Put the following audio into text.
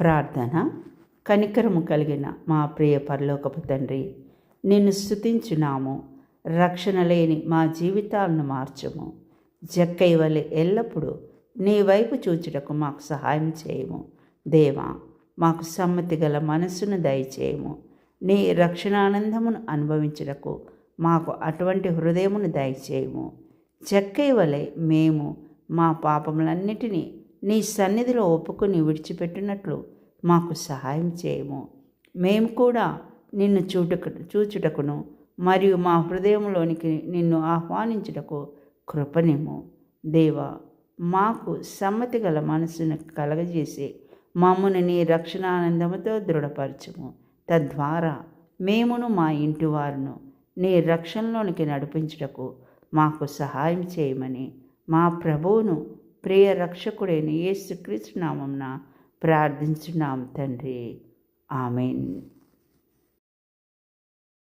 ప్రార్థన. కనికరము కలిగిన మా ప్రియ పరలోకపు తండ్రి, నిన్ను స్తుతించున్నాము. రక్షణ లేని మా జీవితాలను మార్చము. జక్కయ్య వలె ఎల్లప్పుడూ నీ వైపు చూచుటకు మాకు సహాయం చేయము. దేవా, మాకు సమ్మతి గల మనస్సును దయచేయము. నీ రక్షణానందమును అనుభవించుటకు మాకు అటువంటి హృదయమును దయచేయము. జక్కయ్య వలె మేము మా పాపములన్నిటినీ నీ సన్నిధిలో ఒప్పుకొని విడిచిపెట్టినట్లు మాకు సహాయం చేయము. మేము కూడా నిన్ను చూచుటకును మరియు మా హృదయంలోనికి నిన్ను ఆహ్వానించుటకు కృపనిమ్ము. దేవా, మాకు సమ్మతి గల మనసును కలగజేసి మమ్మను నీ రక్షణానందముతో దృఢపరచుము. తద్వారా మేమును మా ఇంటి వారును నీ రక్షణలోనికి నడిపించుటకు మాకు సహాయం చేయమని మా ప్రభువును ప్రియ రక్షకుడైన యేసుక్రీస్తు నామమున ప్రార్థించున్నాం తండ్రి. ఆమేన్.